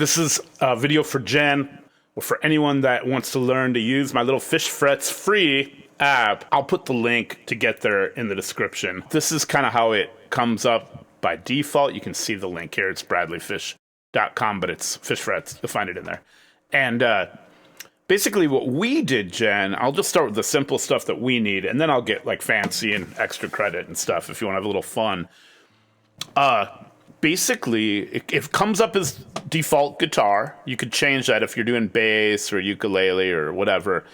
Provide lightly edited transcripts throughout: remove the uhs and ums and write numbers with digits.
This is a video for Jen, or for anyone that wants to learn to use my little FishFrets free app. I'll put the link to get there in the description. This is kind of how it comes up by default. You can see the link here. It's bradleyfish.com, but it's FishFrets. You'll find it in there. And basically what we did, Jen, I'll just start with the simple stuff that we need, and then I'll get like fancy and extra credit and stuff if you want to have a little fun. Basically, it comes up as default guitar. You could change that if you're doing bass or ukulele or whatever.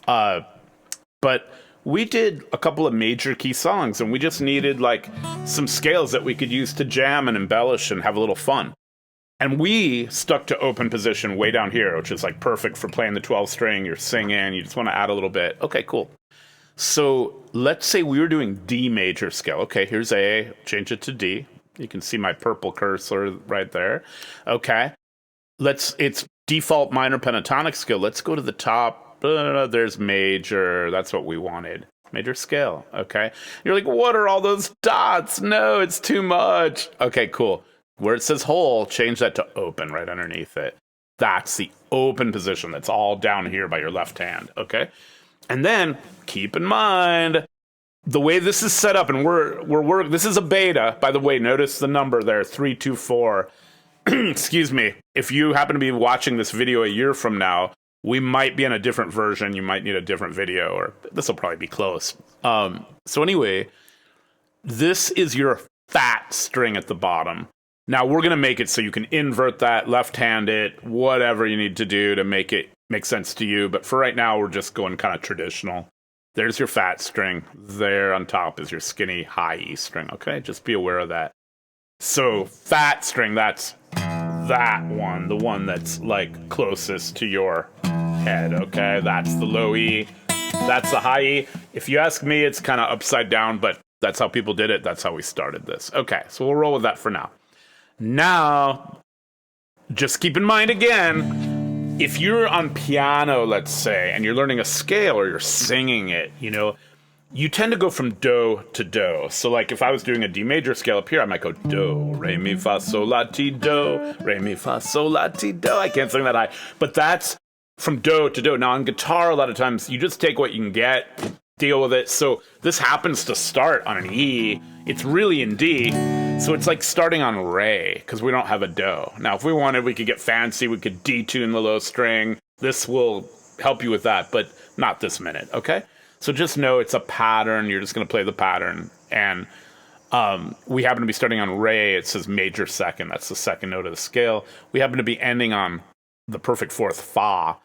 But we did a couple of major key songs, and we just needed like some scales that we could use to jam and embellish and have a little fun. And we stuck to open position way down here, which is like perfect for playing the 12 string. You're singing, you just want to add a little bit. Okay, cool. So let's say we were doing D major scale. Okay, here's A, change it to D. You can see my purple cursor right there. Okay, it's default minor pentatonic scale. Let's go to the top. There's major. That's what we wanted. Major scale. Okay. You're like, what are all those dots? No, it's too much. Okay, cool. Where it says whole, change that to open right underneath it. That's the open position. That's all down here by your left hand. Okay. And then keep in mind, the way this is set up, and this is a beta, by the way. Notice the number there, 324. Excuse me. If you happen to be watching this video a year from now, we might be in a different version. You might need a different video, or this will probably be close. So anyway, this is your fat string at the bottom. Now we're going to make it so you can invert that, left-hand it, whatever you need to do to make it make sense to you. But for right now, we're just going kind of traditional. There's your fat string. There on top is your skinny high E string, okay? Just be aware of that. So fat string, that's that one, the one that's like closest to your head, okay? That's the low E. That's the high E. If you ask me, it's kind of upside down, but that's how people did it. That's how we started this. Okay, so we'll roll with that for now. Now, just keep in mind again, if you're on piano, let's say, and you're learning a scale or you're singing it, you tend to go from do to do. So like if I was doing a D major scale up here, I might go do, re, mi, fa, sol, la, ti, do, re, mi, fa, sol, la, ti, do. I can't sing that high, but that's from do to do. Now on guitar, a lot of times you just take what you can get, deal with it. So this happens to start on an E. It's really in D. So it's like starting on re, because we don't have a do. Now, if we wanted, we could get fancy. We could detune the low string. This will help you with that, but not this minute, okay? So just know it's a pattern. You're just going to play the pattern. And we happen to be starting on re. It says major second. That's the second note of the scale. We happen to be ending on the perfect fourth fa.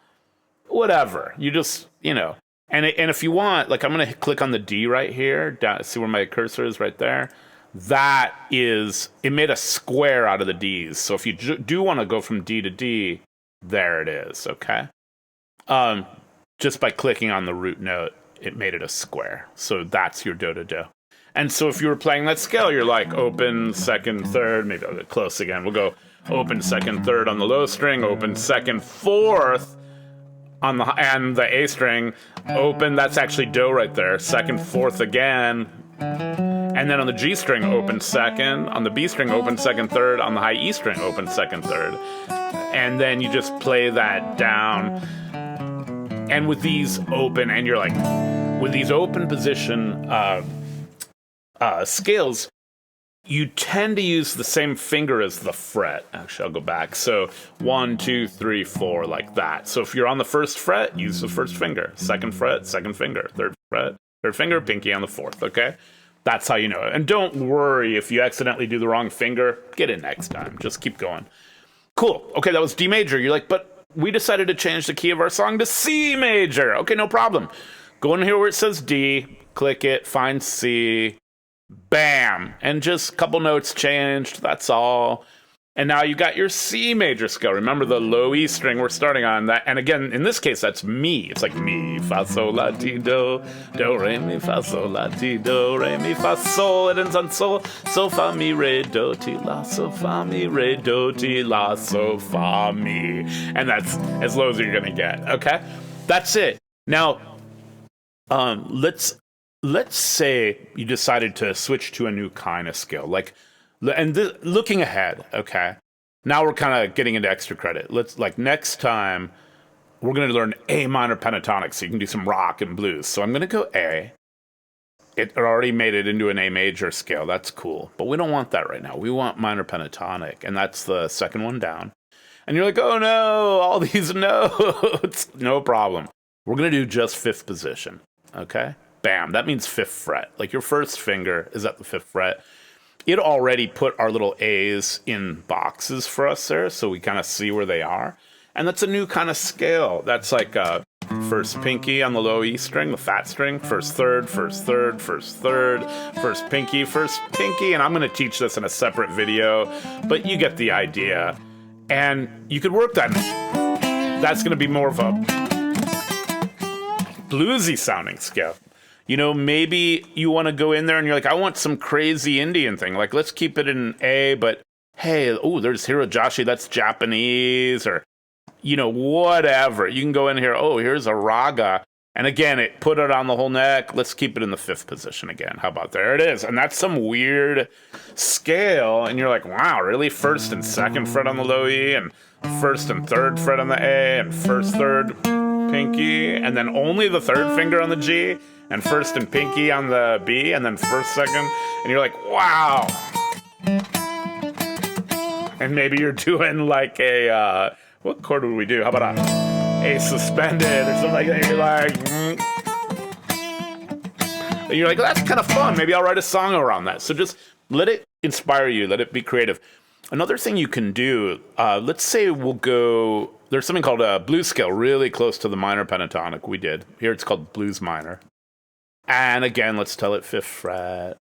Whatever. You just, And if you want, like I'm going to click on the D right here. See where my cursor is right there? That is, it made a square out of the D's. So if you do want to go from D to D, there it is, okay? Just by clicking on the root note, it made it a square. So that's your do to do. And so if you were playing that scale, you're like open, second, third, maybe I'll get close again. We'll go open, second, third on the low string, open, second, fourth on the A string, open, that's actually do right there, second, fourth again. And then on the G string, open second. On the B string, open second, third. On the high E string, open second, third. And then you just play that down. And with these open, and you're like, with these open position scales, you tend to use the same finger as the fret. Actually, I'll go back. So 1, 2, 3, 4, like that. So if you're on the first fret, use the first finger. Second fret, second finger. Third fret, third finger, pinky on the fourth, okay? That's how you know it. And don't worry if you accidentally do the wrong finger. Get it next time. Just keep going. Cool. Okay, that was D major. You're like, but we decided to change the key of our song to C major. Okay, no problem. Go in here where it says D, click it, find C, bam. And just a couple notes changed. That's all. And now you got your C major scale. Remember the low E string we're starting on that. And again, in this case, that's mi. It's like mi, fa, sol, la, ti, do, do, re, mi, fa, sol, la, ti, do, re, mi, fa, sol. It ends on sol, sol, fa, mi, re, do, ti, la, sol, fa, mi, re, do, ti, la, sol, fa, mi. And that's as low as you're going to get, okay? That's it. Now, let's say you decided to switch to a new kind of scale. Like, and looking ahead, okay, Now we're kind of getting into extra credit. Next time, we're going to learn A minor pentatonic, so you can do some rock and blues. So I'm going to go A. It already made it into an A major scale. That's cool. But we don't want that right now. We want minor pentatonic, and that's the second one down. And you're like, oh no, all these notes. No problem. We're going to do just fifth position, okay? Bam, that means fifth fret. Like your first finger is at the fifth fret. It already put our little A's in boxes for us there, so we kind of see where they are. And that's a new kind of scale. That's like first pinky on the low E string, the fat string, first third, first third, first third, first pinky, and I'm going to teach this in a separate video, but you get the idea. And you could work that. That's going to be more of a bluesy sounding scale. You know, maybe you want to go in there and you're like, I want some crazy Indian thing. Like, let's keep it in A, but hey, oh, there's Hirajoshi, that's Japanese, or, you know, whatever. You can go in here, oh, here's a raga. And again, it put it on the whole neck. Let's keep it in the fifth position again. How about there it is? And that's some weird scale. And you're like, wow, really? First and second fret on the low E, and first and third fret on the A, and first, third, pinky, and then only the third finger on the G, and first and pinky on the B, and then first, second. And you're like, wow. And maybe you're doing like a, what chord would we do? How about a suspended or something like that? And you're like, well, that's kind of fun. Maybe I'll write a song around that. So just let it inspire you. Let it be creative. Another thing you can do, let's say we'll go, there's something called a blues scale, really close to the minor pentatonic we did. Here it's called blues minor. And again, let's tell it fifth fret.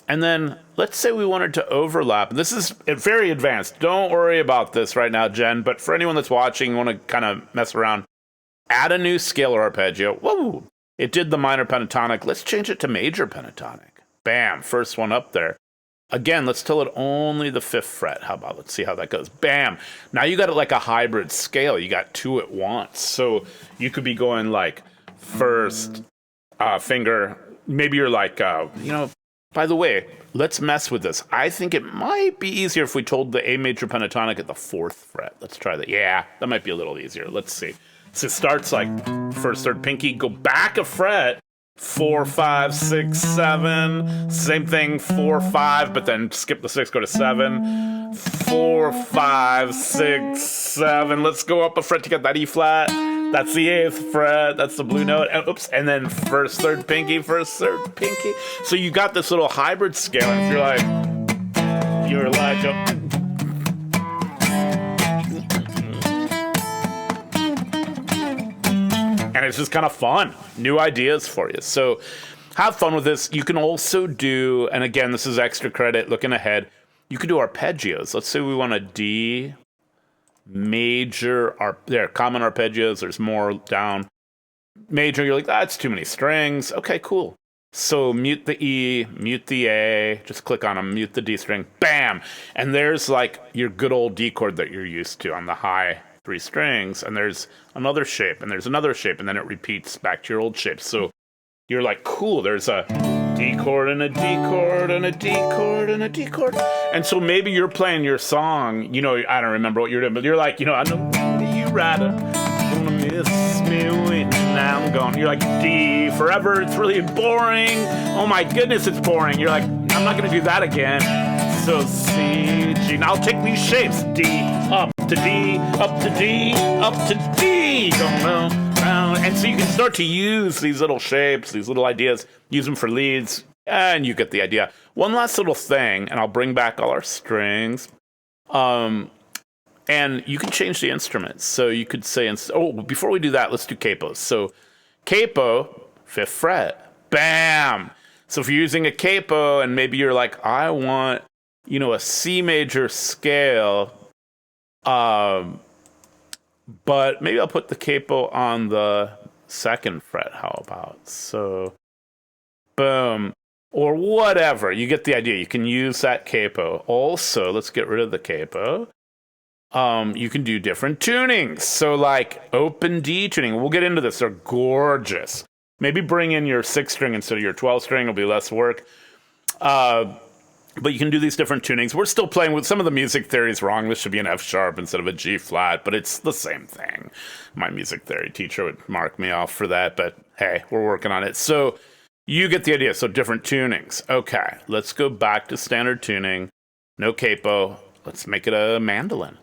And then let's say we wanted to overlap. This is very advanced. Don't worry about this right now, Jen. But for anyone that's watching, want to kind of mess around, add a new scale or arpeggio. Whoa! It did the minor pentatonic. Let's change it to major pentatonic. Bam! First one up there. Again, let's tell it only the fifth fret. How about, let's see how that goes. Bam! Now you got it like a hybrid scale. You got two at once. So you could be going like first finger. Maybe you're like, you know, by the way, let's mess with this. I think it might be easier if we told the A major pentatonic at the fourth fret. Let's try that. Yeah, that might be a little easier. Let's see. So it starts like first, third, pinky, go back a fret, 4, 5, 6, 7. Same thing, 4, 5, but then skip the 6, go to 7. 4, 5, 6, 7. Let's go up a fret to get that E flat. That's the 8th fret. That's the blue note. And, oops. And then first, third, pinky, first, third, pinky. So you got this little hybrid scale. And if you're like and it's just kind of fun. New ideas for you. So have fun with this. You can also do, and again, this is extra credit looking ahead. You can do arpeggios. Let's say we want a D major, there, common arpeggios, there's more down. Major, you're like, that's too many strings. Okay, cool. So mute the E, mute the A, just click on them, mute the D string, bam! And there's like your good old D chord that you're used to on the high 3 strings, and there's another shape, and there's another shape, and then it repeats back to your old shape. So you're like, cool, there's a D chord and a D chord and a D chord and a D chord. And so maybe you're playing your song, you know, I don't remember what you're doing, but you're like, you know, I know you rider, gonna miss me when I'm gone. You're like, D forever, it's really boring. Oh my goodness, it's boring. You're like, I'm not gonna do that again. So C, G, now I'll take these shapes. D, up to D, up to D, up to D. Don't know. And so you can start to use these little shapes, these little ideas, use them for leads, and you get the idea. One last little thing, and I'll bring back all our strings. And you can change the instruments. So you could say, before we do that, let's do capos. So capo, fifth fret, bam. So if you're using a capo, and maybe you're like, I want, you know, a C major scale, but maybe I'll put the capo on the second fret. How about? So, boom. Or whatever. You get the idea. You can use that capo. Also, let's get rid of the capo. You can do different tunings. So like open D tuning. We'll get into this. They're gorgeous. Maybe bring in your 6 string instead of your 12 string. It'll be less work. But you can do these different tunings. We're still playing with some of the music theories wrong. This should be an F sharp instead of a G flat, but it's the same thing. My music theory teacher would mark me off for that, but hey, we're working on it. So you get the idea. So different tunings. Okay, let's go back to standard tuning. No capo. Let's make it a mandolin.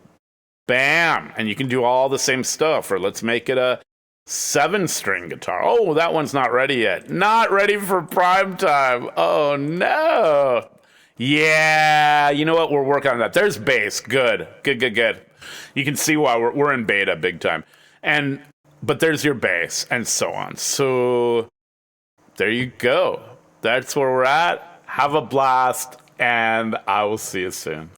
Bam! And you can do all the same stuff. Or let's make it a 7-string guitar. Oh, that one's not ready yet. Not ready for prime time. Oh, no. Yeah, you know what? We're working on that. There's bass. Good. You can see why we're in beta big time. But there's your bass and so on. So there you go. That's where we're at. Have a blast, and I will see you soon.